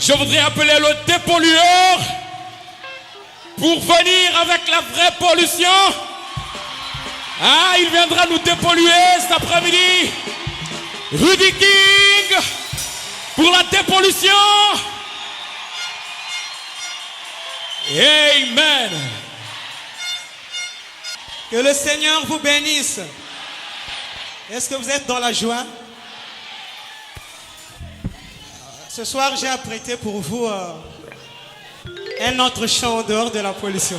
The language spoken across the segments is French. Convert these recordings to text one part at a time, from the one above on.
Je voudrais appeler le dépollueur pour venir avec la vraie pollution. Ah, il viendra nous dépolluer cet après-midi. Rudy King pour la dépollution. Amen. Que le Seigneur vous bénisse. Est-ce que vous êtes dans la joie? Ce soir, j'ai apprêté pour vous un autre chant en dehors de la pollution.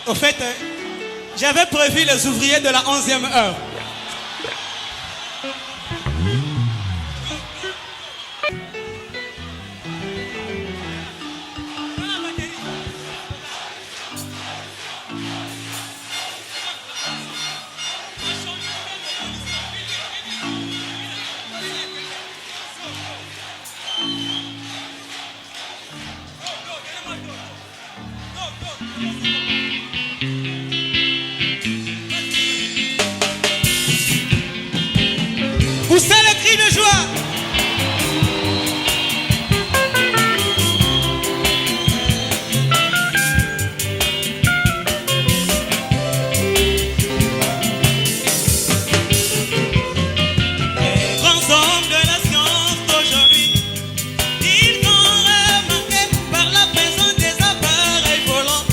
Au fait, j'avais prévu les ouvriers de la 11e heure. Poussez le cri de joie. Les grands hommes de la science d'aujourd'hui, ils ont remarqué par la présence des appareils volants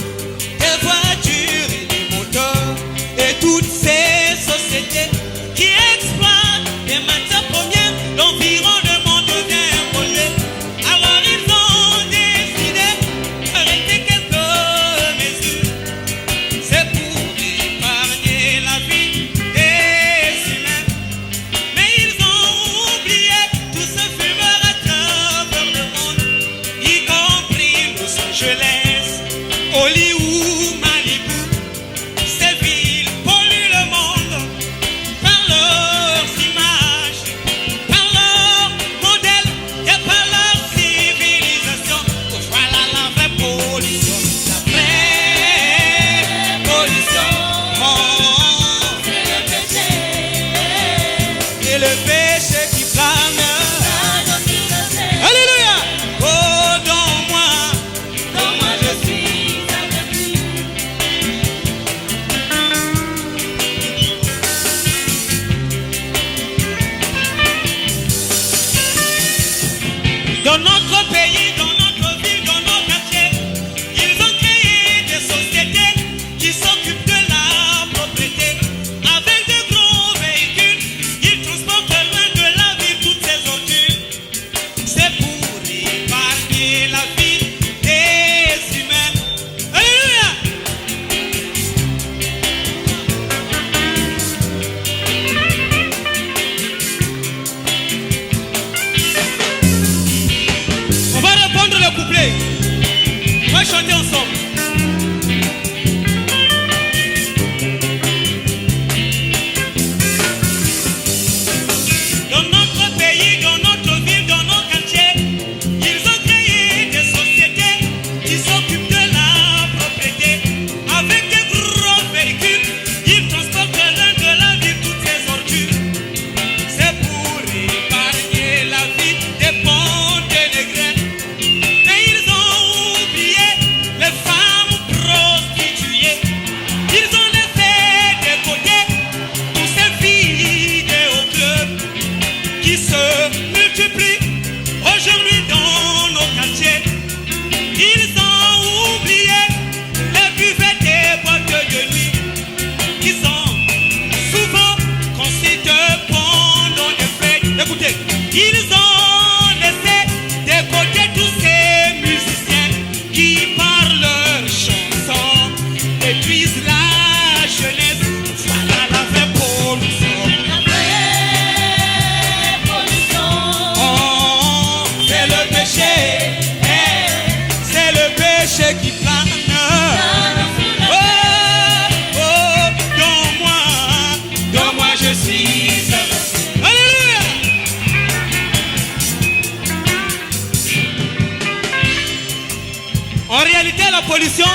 réalité, la pollution,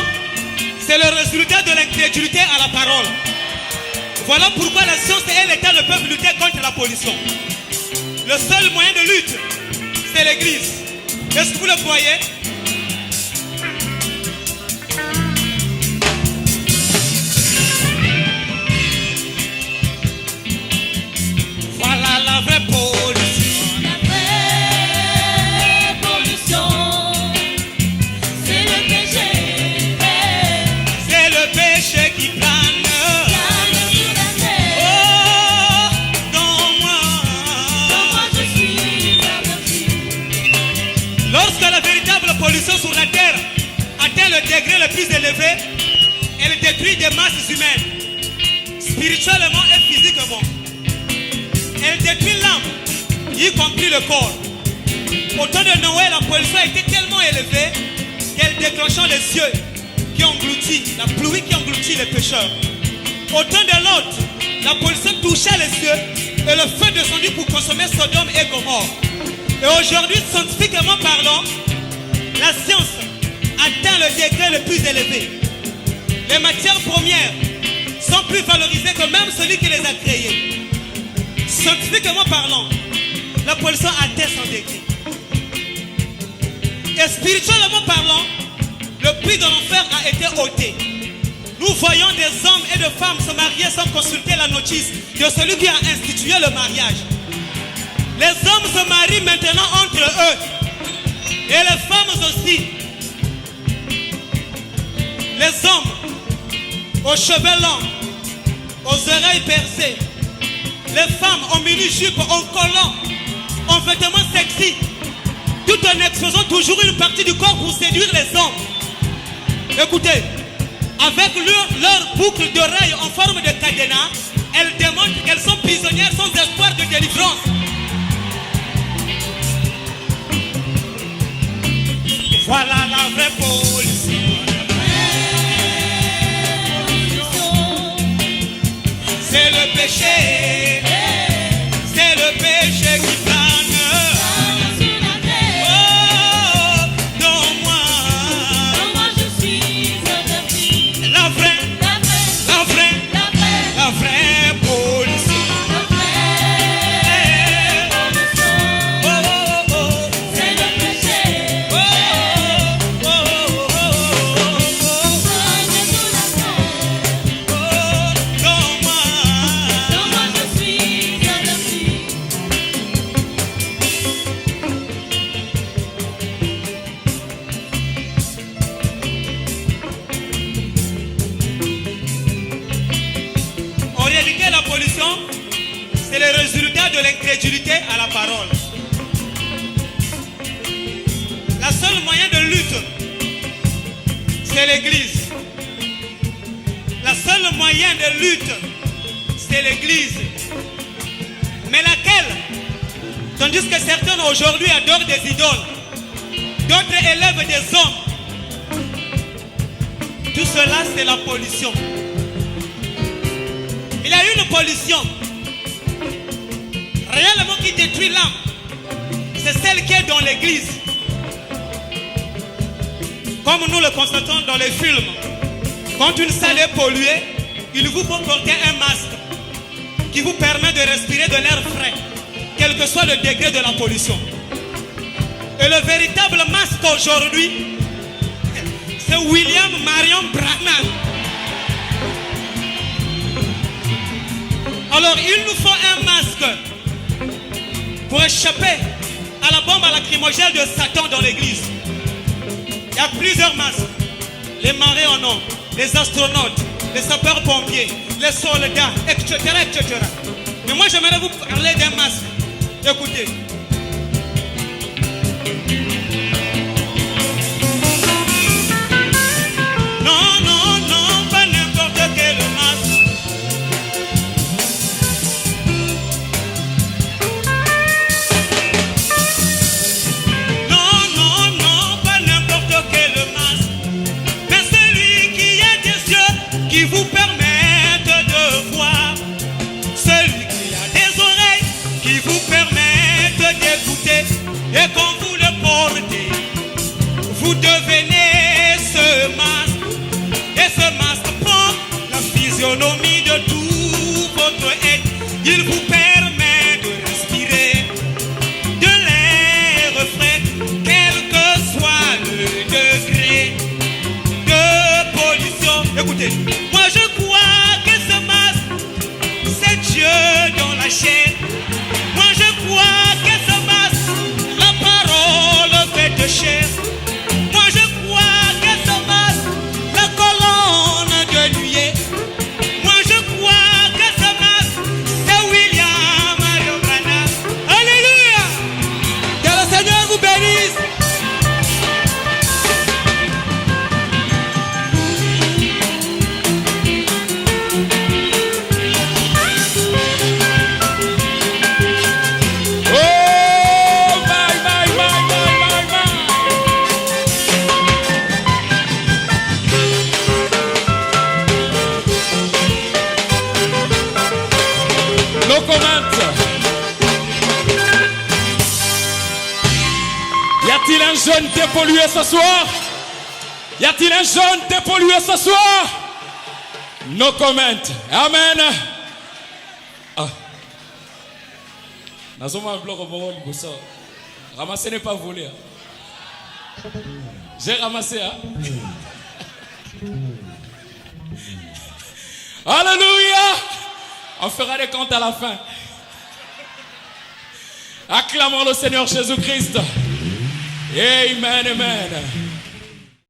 c'est le résultat de l'incrédulité à la parole. Voilà pourquoi la science et l'État ne peuvent lutter contre la pollution. Le seul moyen de lutte, c'est l'Église. Est-ce que vous le voyez? Voilà la vraie pollution. La vraie pollution, c'est le péché. C'est le péché qui plane. Plane sur la terre. Oh, dans moi. Dans moi je suis averti. Lorsque la véritable pollution sur la terre atteint le degré le plus élevé, elle détruit des masses humaines, spirituellement et physiquement. Elle détruit l'âme, y compris le corps. Au temps de Noé, la pollution a été tellement élevée qu'elle déclenchant les cieux qui engloutit, la pluie qui engloutit les pécheurs. Au temps de Lot, la pollution toucha les cieux et le feu descendit pour consommer Sodome et Gomorrhe. Et aujourd'hui, scientifiquement parlant, la science atteint le degré le plus élevé. Les matières premières sont plus valorisées que même celui qui les a créées. Scientifiquement parlant, la pollution atteint son degré. Et spirituellement parlant, le prix de l'enfer a été ôté. Nous voyons des hommes et des femmes se marier sans consulter la notice de celui qui a institué le mariage. Les hommes se marient maintenant entre eux. Et les femmes aussi. Les hommes aux cheveux longs, aux oreilles percées. Les femmes en mini-jupe, en collant, en vêtements sexy, tout en exposant toujours une partie du corps pour séduire les hommes. Écoutez, avec leur boucle d'oreilles en forme de cadenas, elles démontrent qu'elles sont prisonnières sans espoir de délivrance. Voilà la vraie pollution. C'est le péché. C'est le péché qui plane. Plane sur la terre. Oh, non moi. Dans moi je suis averti. La vraie, La vraie, la vraie, la vraie, la vraie pollution. la vraie pollution, Oh, oh, oh. c'est le péché. Oh, oh, oh, oh, oh. Plane sur la terre. Oh, non moi. Dans moi je suis averti. En réalité, la pollution, c'est le résultat de l'incrédulité à la parole. La seule moyen de lutte, c'est l'Église. La seule moyen de lutte, c'est l'Église. Mais laquelle? Tandis que certains aujourd'hui adorent des idoles, d'autres élèvent des hommes. Tout cela, c'est la pollution. Il y a une pollution réellement qui détruit l'âme. C'est celle qui est dans l'église. Comme nous le constatons dans les films, quand une salle est polluée, il vous faut porter un masque qui vous permet de respirer de l'air frais, quel que soit le degré de la pollution. Et le véritable masque aujourd'hui, c'est William Marion Branham. Alors il nous faut un masque pour échapper à la bombe à lacrymogène de Satan dans l'église. Il y a plusieurs masques. Les marins en ont, les astronautes, les sapeurs-pompiers, les soldats, etc., etc. Mais moi j'aimerais vous parler d'un masque. Écoutez. Non, non, non, pas n'importe quel masque. Non, non, non, pas n'importe quel masque. Mais celui qui est des yeux qui vous permettent de voir. Celui qui a des oreilles qui vous permettent d'écouter. Et qu'on vous le pose. jeune dépollué ce soir? Y a-t-il un jeune dépollué ce soir? No comment. Amen. Ah. Nazoma un bloc au moment où ça. Ramasser n'est pas volé. Hein. J'ai ramassé. Hein? Alléluia. On fera des comptes à la fin. Acclamons le Seigneur Jésus-Christ. Amen, amen.